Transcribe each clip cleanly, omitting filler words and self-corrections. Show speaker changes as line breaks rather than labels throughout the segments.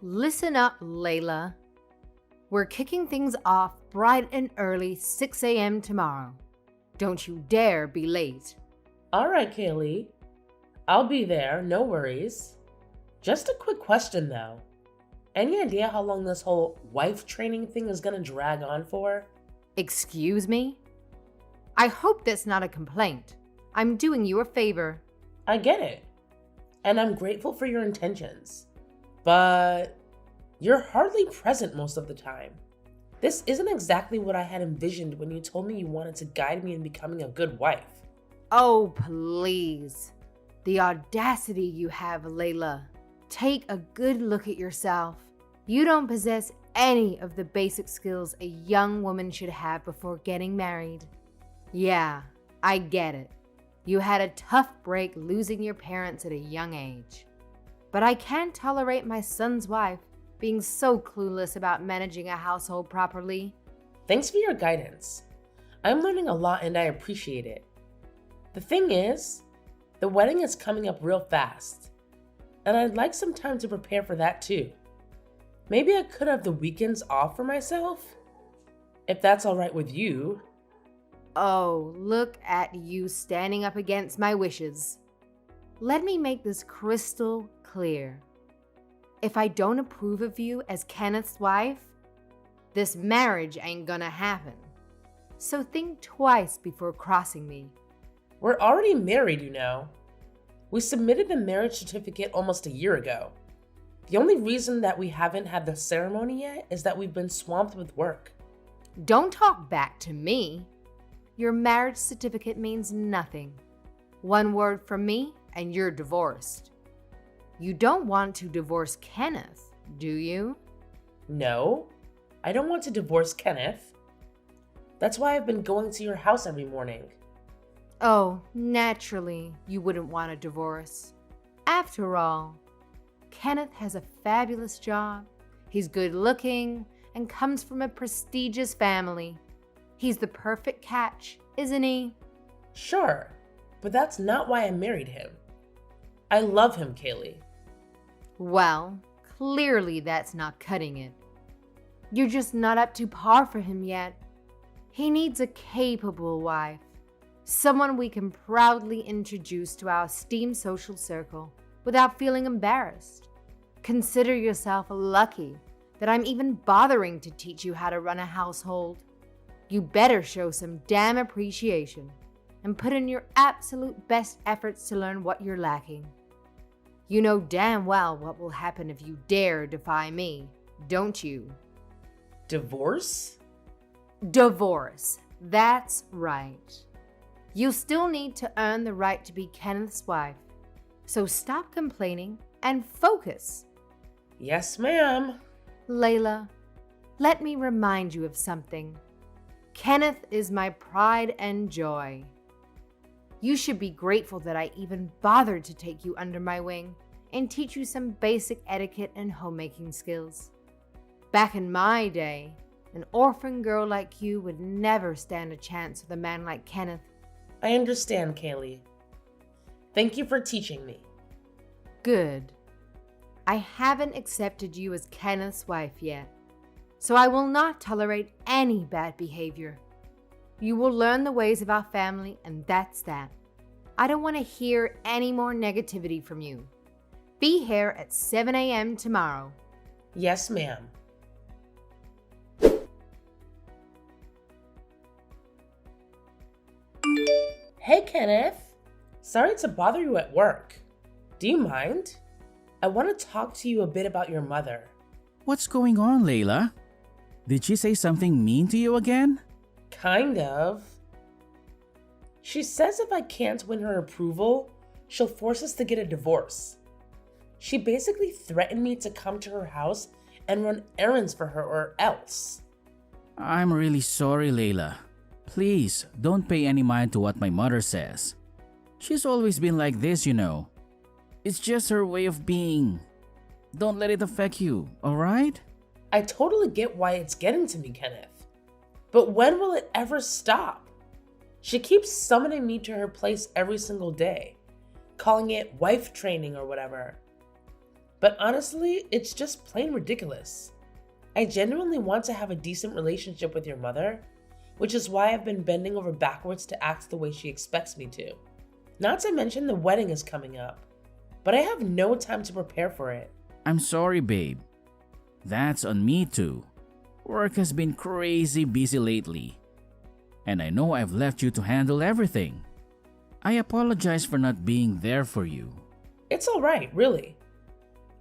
Listen up, Layla. We're kicking things off bright and early 6 a.m. tomorrow. Don't you dare be late.
All right, Kaylee. I'll be there, no worries. Just a quick question though. Any idea how long this whole wife training thing is gonna drag on for?
Excuse me? I hope that's not a complaint. I'm doing you a favor.
I get it. And I'm grateful for your intentions. But you're hardly present most of the time. This isn't exactly what I had envisioned when you told me you wanted to guide me in becoming a good wife.
Oh, please. The audacity you have, Layla. Take a good look at yourself. You don't possess any of the basic skills a young woman should have before getting married. Yeah, I get it. You had a tough break losing your parents at a young age. But I can't tolerate my son's wife being so clueless about managing a household properly.
Thanks for your guidance. I'm learning a lot and I appreciate it. The thing is, the wedding is coming up real fast, and I'd like some time to prepare for that too. Maybe I could have the weekends off for myself? If that's all right with you.
Oh, look at you standing up against my wishes. Let me make this crystal clear. If I don't approve of you as Kenneth's wife, this marriage ain't gonna happen. So think twice before crossing me.
We're already married, you know. We submitted the marriage certificate almost a year ago. The only reason that we haven't had the ceremony yet is that we've been swamped with work.
Don't talk back to me. Your marriage certificate means nothing. One word from me and you're divorced. You don't want to divorce Kenneth, do you?
No, I don't want to divorce Kenneth. That's why I've been going to your house every morning.
Oh, naturally, you wouldn't want a divorce. After all, Kenneth has a fabulous job. He's good looking and comes from a prestigious family. He's the perfect catch, isn't he?
Sure, but that's not why I married him. I love him, Kaylee.
Well, clearly that's not cutting it. You're just not up to par for him yet. He needs a capable wife, someone we can proudly introduce to our esteemed social circle without feeling embarrassed. Consider yourself lucky that I'm even bothering to teach you how to run a household. You better show some damn appreciation and put in your absolute best efforts to learn what you're lacking. You know damn well what will happen if you dare defy me, don't you?
Divorce?
Divorce. That's right. You still need to earn the right to be Kenneth's wife. So stop complaining and focus.
Yes, ma'am.
Layla, let me remind you of something. Kenneth is my pride and joy. You should be grateful that I even bothered to take you under my wing and teach you some basic etiquette and homemaking skills. Back in my day, an orphan girl like you would never stand a chance with a man like Kenneth.
I understand, Kaylee. Thank you for teaching me.
Good. I haven't accepted you as Kenneth's wife yet, so I will not tolerate any bad behavior. You will learn the ways of our family, and that's that. I don't want to hear any more negativity from you. Be here at 7 a.m. tomorrow.
Yes, ma'am. Hey, Kenneth. Sorry to bother you at work. Do you mind? I want to talk to you a bit about your mother.
What's going on, Layla? Did she say something mean to you again?
Kind of. She says if I can't win her approval, she'll force us to get a divorce. She basically threatened me to come to her house and run errands for her or else.
I'm really sorry, Layla. Please, don't pay any mind to what my mother says. She's always been like this, you know. It's just her way of being. Don't let it affect you, alright?
I totally get why it's getting to me, Kenneth. But when will it ever stop? She keeps summoning me to her place every single day, calling it wife training or whatever. But honestly, it's just plain ridiculous. I genuinely want to have a decent relationship with your mother, which is why I've been bending over backwards to act the way she expects me to. Not to mention the wedding is coming up, but I have no time to prepare for it.
I'm sorry, babe. That's on me too. Work has been crazy busy lately, and I know I've left you to handle everything. I apologize for not being there for you.
It's alright, really.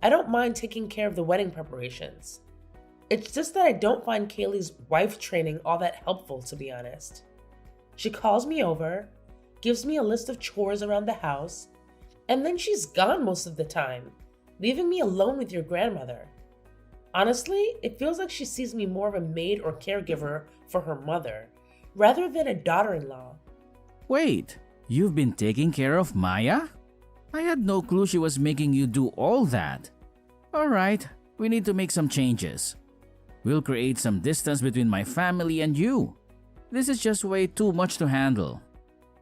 I don't mind taking care of the wedding preparations. It's just that I don't find Kaylee's wife training all that helpful, to be honest. She calls me over, gives me a list of chores around the house, and then she's gone most of the time, leaving me alone with your grandmother. Honestly, it feels like she sees me more of a maid or caregiver for her mother, rather than a daughter-in-law.
Wait, you've been taking care of Maya? I had no clue she was making you do all that. Alright, we need to make some changes. We'll create some distance between my family and you. This is just way too much to handle.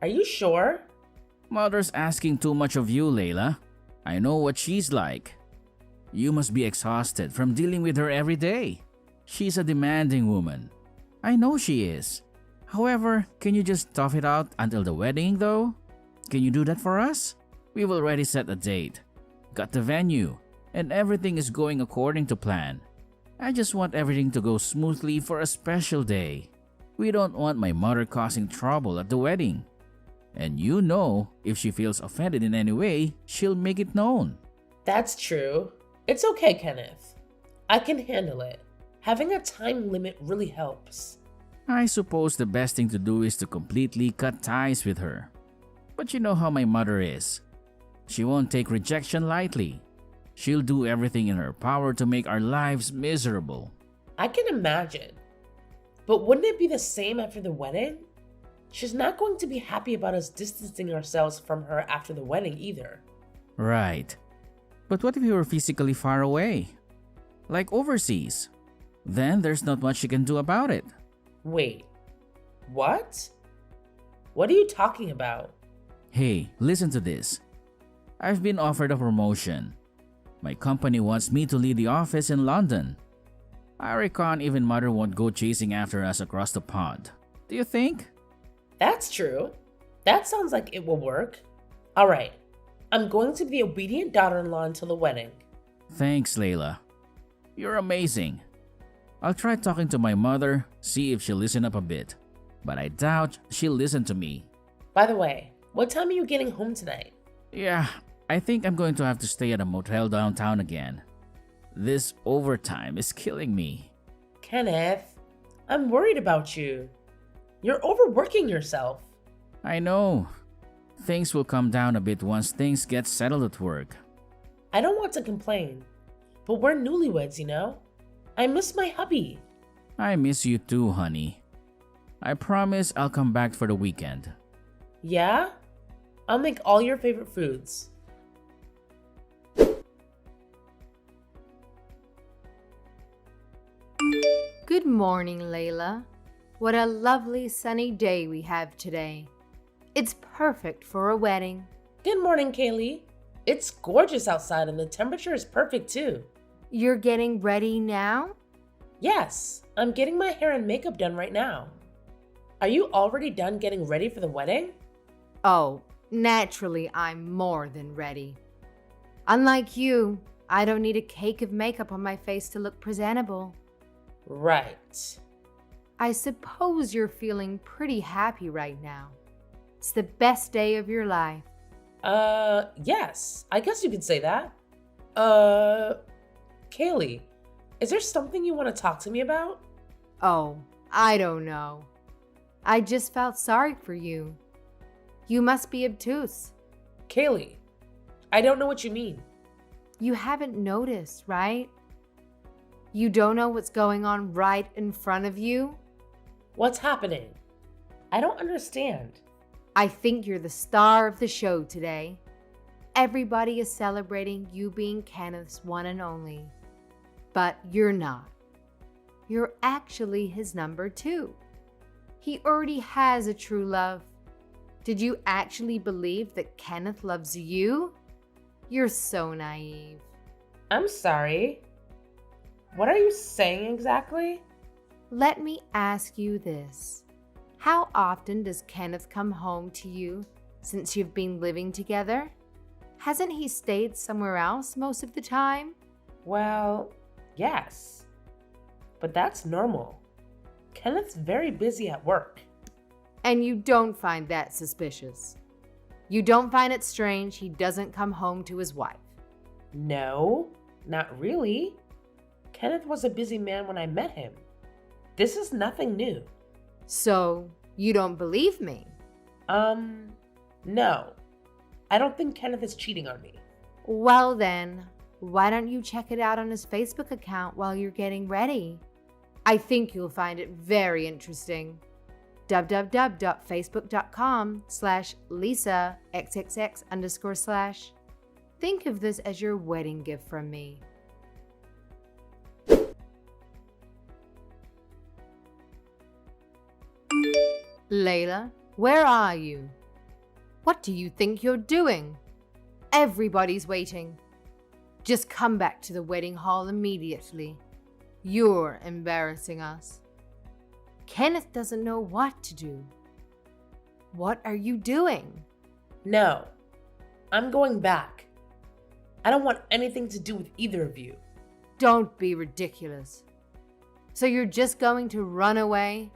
Are you sure?
Mother's asking too much of you, Layla. I know what she's like. You must be exhausted from dealing with her every day. She's a demanding woman. I know she is. However, can you just tough it out until the wedding though? Can you do that for us? We've already set a date, got the venue, and everything is going according to plan. I just want everything to go smoothly for a special day. We don't want my mother causing trouble at the wedding. And you know, if she feels offended in any way, she'll make it known.
That's true. It's okay, Kenneth. I can handle it. Having a time limit really helps.
I suppose the best thing to do is to completely cut ties with her. But you know how my mother is. She won't take rejection lightly. She'll do everything in her power to make our lives miserable.
I can imagine. But wouldn't it be the same after the wedding? She's not going to be happy about us distancing ourselves from her after the wedding either.
Right. But what if you were physically far away? Like overseas? Then there's not much she can do about it.
Wait. What? What are you talking about?
Hey, listen to this. I've been offered a promotion. My company wants me to lead the office in London. I reckon even mother won't go chasing after us across the pond. Do you think?
That's true. That sounds like it will work. Alright. I'm going to be the obedient daughter-in-law until the wedding.
Thanks, Layla. You're amazing. I'll try talking to my mother, see if she'll listen up a bit. But I doubt she'll listen to me.
By the way, what time are you getting home tonight?
Yeah, I think I'm going to have to stay at a motel downtown again. This overtime is killing me.
Kenneth, I'm worried about you. You're overworking yourself.
I know. Things will calm down a bit once things get settled at work.
I don't want to complain, but we're newlyweds, you know? I miss my hubby.
I miss you too, honey. I promise I'll come back for the weekend.
Yeah? I'll make all your favorite foods.
Good morning, Layla. What a lovely sunny day we have today. It's perfect for a wedding.
Good morning, Kaylee. It's gorgeous outside and the temperature is perfect too.
You're getting ready now?
Yes, I'm getting my hair and makeup done right now. Are you already done getting ready for the wedding?
Oh, naturally, I'm more than ready. Unlike you, I don't need a cake of makeup on my face to look presentable.
Right.
I suppose you're feeling pretty happy right now. It's the best day of your life.
Yes, I guess you could say that. Kaylee, is there something you want to talk to me about?
Oh, I don't know. I just felt sorry for you. You must be obtuse.
Kaylee, I don't know what you mean.
You haven't noticed, right? You don't know what's going on right in front of you?
What's happening? I don't understand.
I think you're the star of the show today. Everybody is celebrating you being Kenneth's one and only. But you're not. You're actually his number 2. He already has a true love. Did you actually believe that Kenneth loves you? You're so naive.
I'm sorry. What are you saying exactly?
Let me ask you this. How often does Kenneth come home to you since you've been living together? Hasn't he stayed somewhere else most of the time?
Well, yes. But that's normal. Kenneth's very busy at work.
And you don't find that suspicious. You don't find it strange he doesn't come home to his wife.
No, not really. Kenneth was a busy man when I met him. This is nothing new.
So, you don't believe me?
No. I don't think Kenneth is cheating on me.
Well then, why don't you check it out on his Facebook account while you're getting ready? I think you'll find it very interesting. www.facebook.com/LisaXXX_/. Think of this as your wedding gift from me. Layla, where are you? What do you think you're doing? Everybody's waiting. Just come back to the wedding hall immediately. You're embarrassing us. Kenneth doesn't know what to do. What are you doing?
No, I'm going back. I don't want anything to do with either of you.
Don't be ridiculous. So you're just going to run away?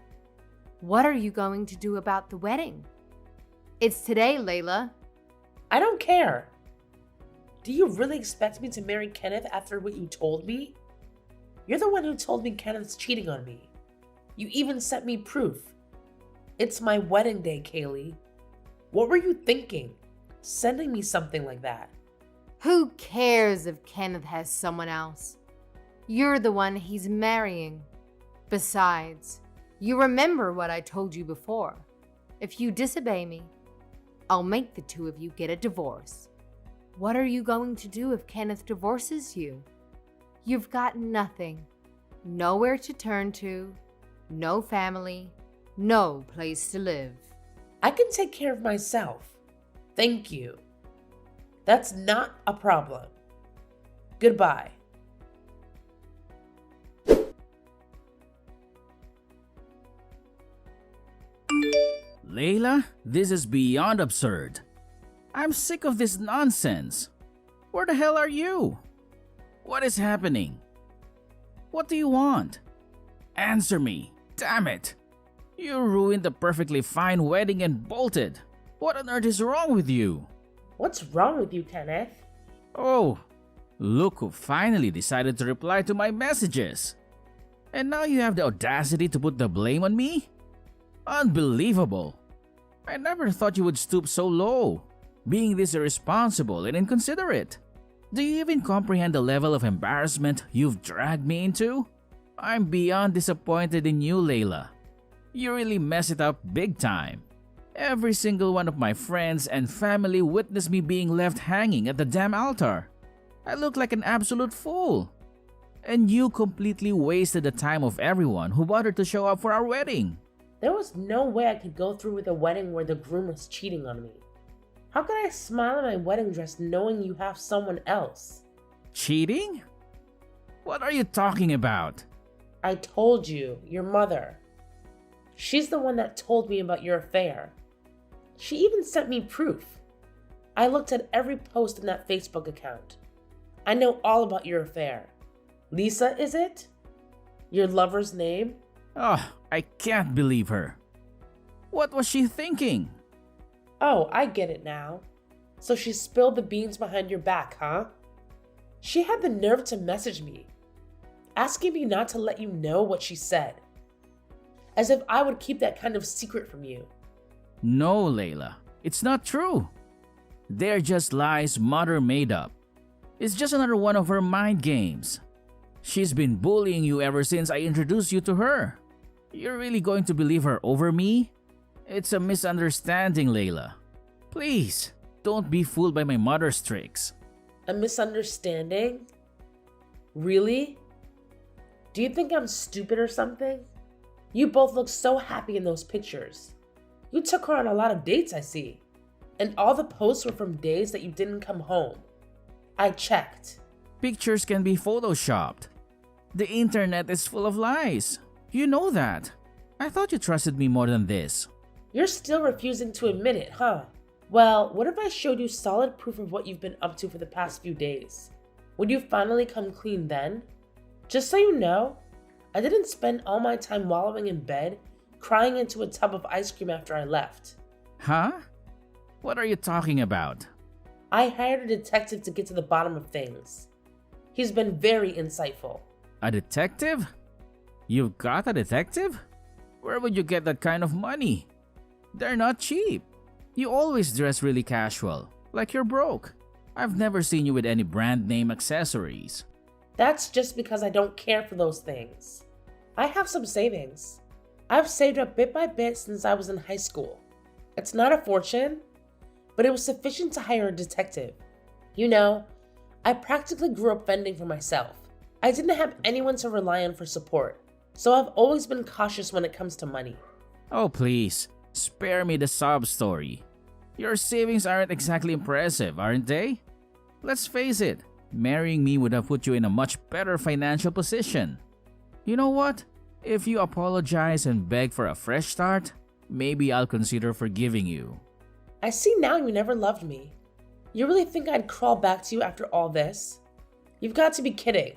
What are you going to do about the wedding? It's today, Layla.
I don't care. Do you really expect me to marry Kenneth after what you told me? You're the one who told me Kenneth's cheating on me. You even sent me proof. It's my wedding day, Kaylee. What were you thinking, sending me something like that?
Who cares if Kenneth has someone else? You're the one he's marrying. Besides, you remember what I told you before. If you disobey me, I'll make the two of you get a divorce. What are you going to do if Kenneth divorces you? You've got nothing. Nowhere to turn to, no family, no place to live.
I can take care of myself. Thank you. That's not a problem. Goodbye.
Layla, this is beyond absurd. I'm sick of this nonsense. Where the hell are you? What is happening? What do you want? Answer me, damn it. You ruined the perfectly fine wedding and bolted. What on earth is wrong with you?
What's wrong with you, Kenneth?
Oh, look who finally decided to reply to my messages. And now you have the audacity to put the blame on me? Unbelievable. I never thought you would stoop so low, being this irresponsible and inconsiderate. Do you even comprehend the level of embarrassment you've dragged me into? I'm beyond disappointed in you, Layla. You really mess it up big time. Every single one of my friends and family witnessed me being left hanging at the damn altar. I look like an absolute fool. And you completely wasted the time of everyone who bothered to show up for our wedding.
There was no way I could go through with a wedding where the groom was cheating on me. How could I smile in my wedding dress knowing you have someone else?
Cheating? What are you talking about?
I told you, your mother. She's the one that told me about your affair. She even sent me proof. I looked at every post in that Facebook account. I know all about your affair. Lisa, is it? Your lover's name?
Oh, I can't believe her. What was she thinking?
Oh, I get it now. So she spilled the beans behind your back, huh? She had the nerve to message me, asking me not to let you know what she said. As if I would keep that kind of secret from you.
No, Layla. It's not true. They're just lies Mother made up. It's just another one of her mind games. She's been bullying you ever since I introduced you to her. You're really going to believe her over me? It's a misunderstanding, Layla. Please, don't be fooled by my mother's tricks.
A misunderstanding? Really? Do you think I'm stupid or something? You both look so happy in those pictures. You took her on a lot of dates, I see. And all the posts were from days that you didn't come home. I checked.
Pictures can be photoshopped. The internet is full of lies. You know that. I thought you trusted me more than this.
You're still refusing to admit it, huh? Well, what if I showed you solid proof of what you've been up to for the past few days? Would you finally come clean then? Just so you know, I didn't spend all my time wallowing in bed, crying into a tub of ice cream after I left.
Huh? What are you talking about?
I hired a detective to get to the bottom of things. He's been very insightful.
A detective? You've got a detective? Where would you get that kind of money? They're not cheap. You always dress really casual, like you're broke. I've never seen you with any brand name accessories.
That's just because I don't care for those things. I have some savings. I've saved up bit by bit since I was in high school. It's not a fortune, but it was sufficient to hire a detective. You know, I practically grew up fending for myself. I didn't have anyone to rely on for support, so I've always been cautious when it comes to money.
Oh please, spare me the sob story. Your savings aren't exactly impressive, aren't they? Let's face it, marrying me would have put you in a much better financial position. You know what? If you apologize and beg for a fresh start, maybe I'll consider forgiving you.
I see now you never loved me. You really think I'd crawl back to you after all this? You've got to be kidding.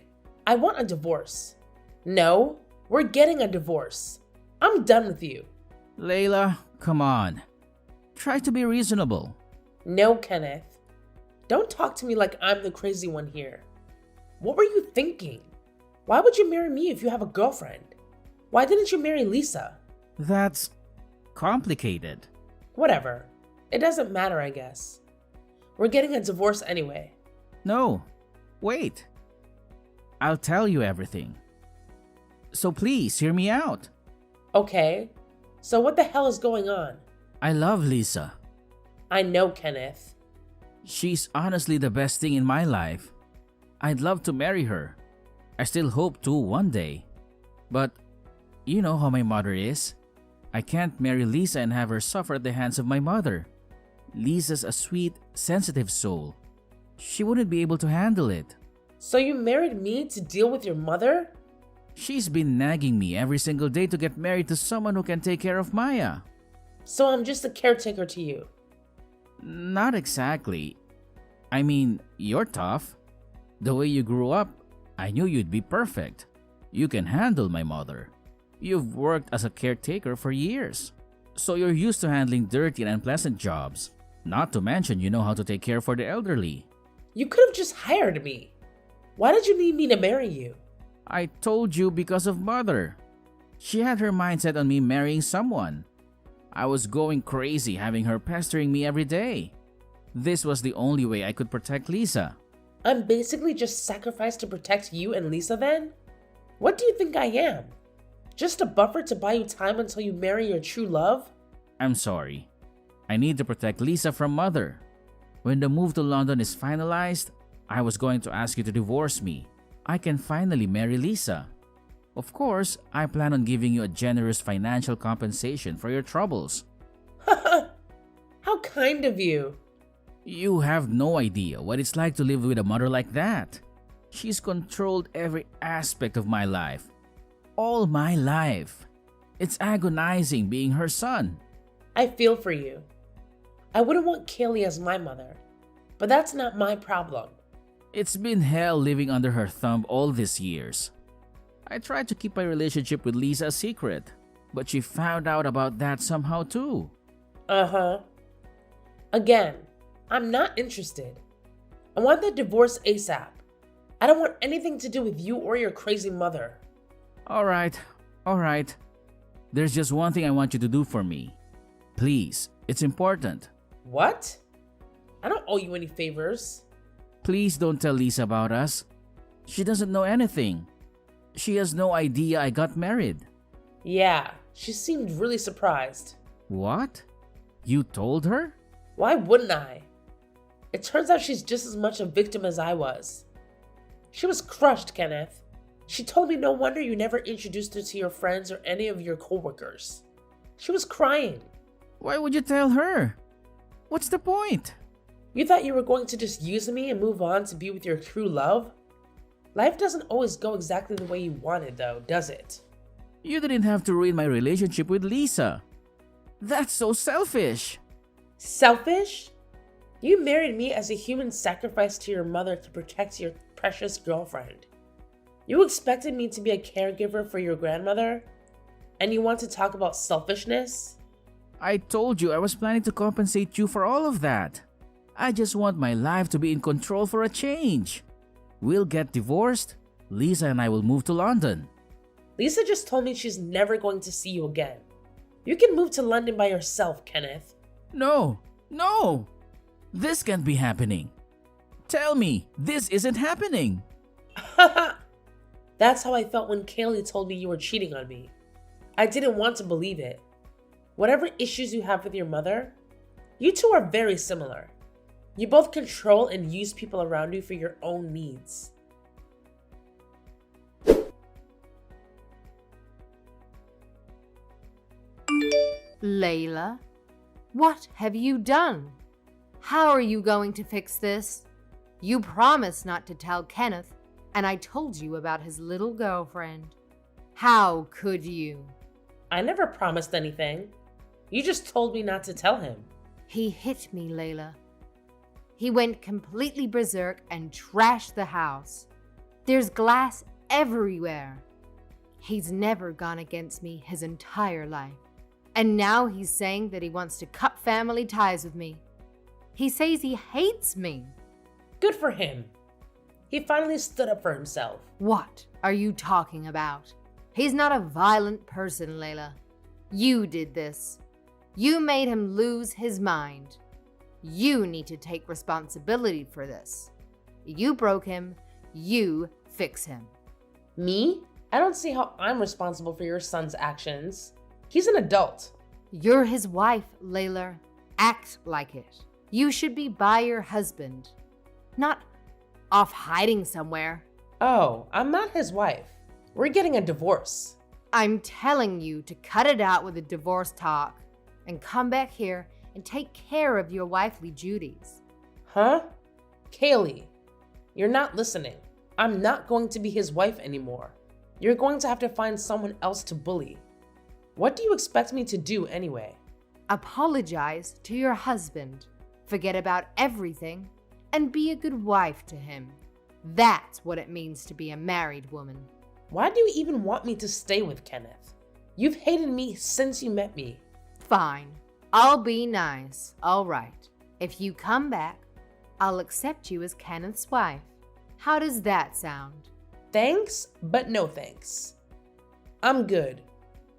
I want a divorce. No, we're getting a divorce. I'm done with you.
Layla, come on. Try to be reasonable.
No, Kenneth. Don't talk to me like I'm the crazy one here. What were you thinking? Why would you marry me if you have a girlfriend? Why didn't you marry Lisa?
That's complicated.
Whatever. It doesn't matter, I guess. We're getting a divorce anyway.
No, wait. I'll tell you everything. So please hear me out.
Okay, so what the hell is going on?
I love Lisa.
I know, Kenneth.
She's honestly the best thing in my life. I'd love to marry her. I still hope to one day. But you know how my mother is. I can't marry Lisa and have her suffer at the hands of my mother. Lisa's a sweet, sensitive soul. She wouldn't be able to handle it.
So you married me to deal with your mother?
She's been nagging me every single day to get married to someone who can take care of Maya.
So I'm just a caretaker to you.
Not exactly. I mean, you're tough. The way you grew up, I knew you'd be perfect. You can handle my mother. You've worked as a caretaker for years, so you're used to handling dirty and unpleasant jobs. Not to mention you know how to take care for the elderly.
You could have just hired me. Why did you need me to marry you?
I told you because of mother. She had her mindset on me marrying someone. I was going crazy having her pestering me every day. This was the only way I could protect Lisa.
I'm basically just sacrificed to protect you and Lisa then? What do you think I am? Just a buffer to buy you time until you marry your true love?
I'm sorry. I need to protect Lisa from mother. When the move to London is finalized, I was going to ask you to divorce me. I can finally marry Lisa. Of course, I plan on giving you a generous financial compensation for your troubles.
How kind of you.
You have no idea what it's like to live with a mother like that. She's controlled every aspect of my life. All my life. It's agonizing being her son.
I feel for you. I wouldn't want Kaylee as my mother, but that's not my problem.
It's been hell living under her thumb all these years. I tried to keep my relationship with Lisa a secret, but she found out about that somehow too.
Uh-huh. Again, I'm not interested. I want that divorce ASAP. I don't want anything to do with you or your crazy mother.
Alright. There's just one thing I want you to do for me. Please, it's important.
What? I don't owe you any favors.
Please don't tell Lisa about us. She doesn't know anything. She has no idea I got married.
Yeah, she seemed really surprised.
What? You told her?
Why wouldn't I? It turns out she's just as much a victim as I was. She was crushed, Kenneth. She told me no wonder you never introduced her to your friends or any of your coworkers. She was crying.
Why would you tell her? What's the point?
You thought you were going to just use me and move on to be with your true love? Life doesn't always go exactly the way you wanted, though, does it?
You didn't have to ruin my relationship with Lisa. That's so selfish.
Selfish? You married me as a human sacrifice to your mother to protect your precious girlfriend. You expected me to be a caregiver for your grandmother? And you want to talk about selfishness?
I told you I was planning to compensate you for all of that. I just want my life to be in control for a change. We'll get divorced. Lisa and I will move to London.
Lisa just told me she's never going to see you again. You can move to London by yourself, Kenneth.
No. This can't be happening. Tell me, this isn't happening.
That's how I felt when Kaylee told me you were cheating on me. I didn't want to believe it. Whatever issues you have with your mother, you two are very similar. You both control and use people around you for your own needs.
Layla, what have you done? How are you going to fix this? You promised not to tell Kenneth, and I told you about his little girlfriend. How could you?
I never promised anything. You just told me not to tell him.
He hit me, Layla. He went completely berserk and trashed the house. There's glass everywhere. He's never gone against me his entire life. And now he's saying that he wants to cut family ties with me. He says he hates me.
Good for him. He finally stood up for himself.
What are you talking about? He's not a violent person, Layla. You did this. You made him lose his mind. You need to take responsibility for this. You broke him. You fix him.
Me? I don't see how I'm responsible for your son's actions. He's an adult.
You're his wife, Layla. Act like it. You should be by your husband, not off hiding somewhere.
Oh, I'm not his wife. We're getting a divorce.
I'm telling you to cut it out with the divorce talk and come back here and take care of your wifely duties.
Huh? Kaylee, you're not listening. I'm not going to be his wife anymore. You're going to have to find someone else to bully. What do you expect me to do anyway?
Apologize to your husband, forget about everything, and be a good wife to him. That's what it means to be a married woman.
Why do you even want me to stay with Kenneth? You've hated me since you met me.
Fine. I'll be nice. All right. If you come back, I'll accept you as Kenneth's wife. How does that sound?
Thanks, but no thanks. I'm good.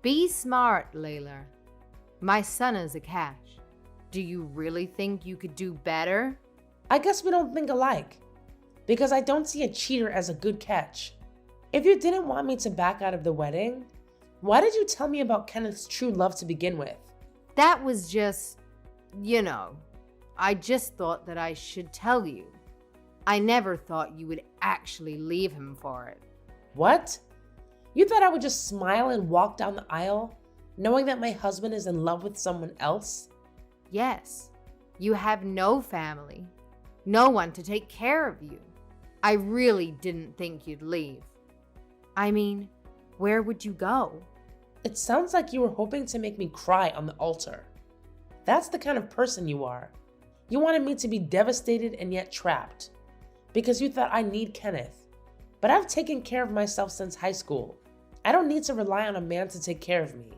Be smart, Layla. My son is a catch. Do you really think you could do better?
I guess we don't think alike, because I don't see a cheater as a good catch. If you didn't want me to back out of the wedding, why did you tell me about Kenneth's true love to begin with?
That was just, I just thought that I should tell you. I never thought you would actually leave him for it.
What? You thought I would just smile and walk down the aisle, knowing that my husband is in love with someone else?
Yes, you have no family, no one to take care of you. I really didn't think you'd leave. I mean, where would you go?
It sounds like you were hoping to make me cry on the altar. That's the kind of person you are. You wanted me to be devastated and yet trapped, because you thought I need Kenneth. But I've taken care of myself since high school. I don't need to rely on a man to take care of me.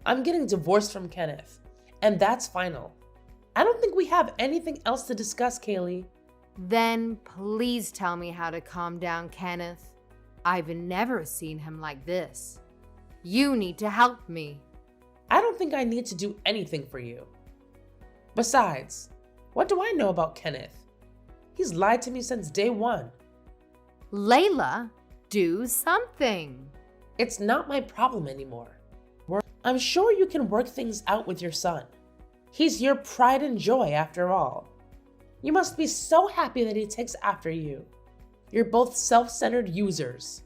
I'm getting divorced from Kenneth, and that's final. I don't think we have anything else to discuss, Kaylee.
Then please tell me how to calm down, Kenneth. I've never seen him like this. You need to help me.
I don't think I need to do anything for you. Besides, what do I know about Kenneth? He's lied to me since day one.
Layla, do something.
It's not my problem anymore. I'm sure you can work things out with your son. He's your pride and joy after all. You must be so happy that he takes after you. You're both self-centered users.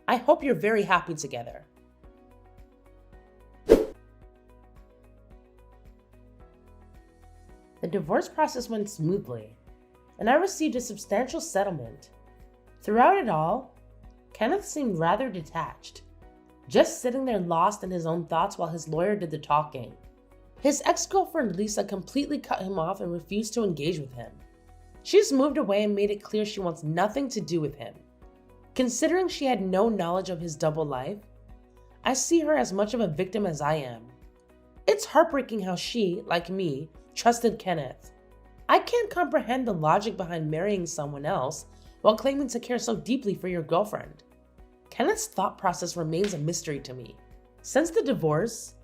I hope you're very happy together. The divorce process went smoothly, and I received a substantial settlement. Throughout it all, Kenneth seemed rather detached, just sitting there lost in his own thoughts while his lawyer did the talking. His ex-girlfriend Lisa completely cut him off and refused to engage with him. She's moved away and made it clear she wants nothing to do with him. Considering she had no knowledge of his double life, I see her as much of a victim as I am. It's heartbreaking how she, like me, trusted Kenneth. I can't comprehend the logic behind marrying someone else while claiming to care so deeply for your girlfriend. Kenneth's thought process remains a mystery to me. Since the divorce,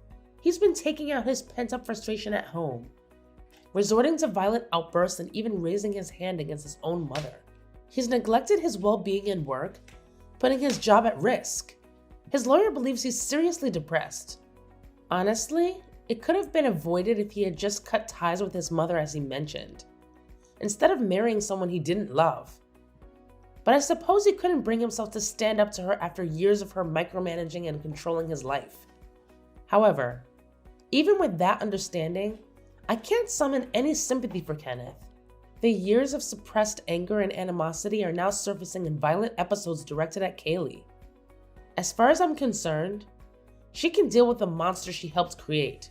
he's been taking out his pent-up frustration at home, resorting to violent outbursts and even raising his hand against his own mother. He's neglected his well-being and work, putting his job at risk. His lawyer believes he's seriously depressed. Honestly, it could have been avoided if he had just cut ties with his mother as he mentioned, instead of marrying someone he didn't love. But I suppose he couldn't bring himself to stand up to her after years of her micromanaging and controlling his life. However, even with that understanding, I can't summon any sympathy for Kenneth. The years of suppressed anger and animosity are now surfacing in violent episodes directed at Kaylee. As far as I'm concerned, she can deal with the monster she helped create.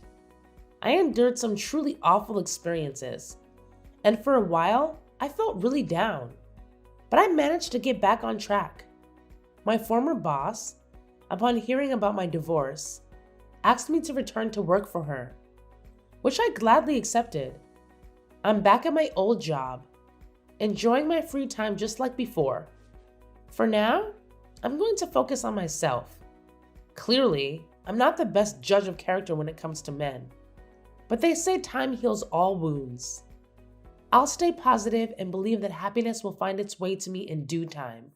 I endured some truly awful experiences, and for a while, I felt really down. But I managed to get back on track. My former boss, upon hearing about my divorce, asked me to return to work for her, which I gladly accepted. I'm back at my old job, enjoying my free time just like before. For now, I'm going to focus on myself. Clearly, I'm not the best judge of character when it comes to men, but they say time heals all wounds. I'll stay positive and believe that happiness will find its way to me in due time.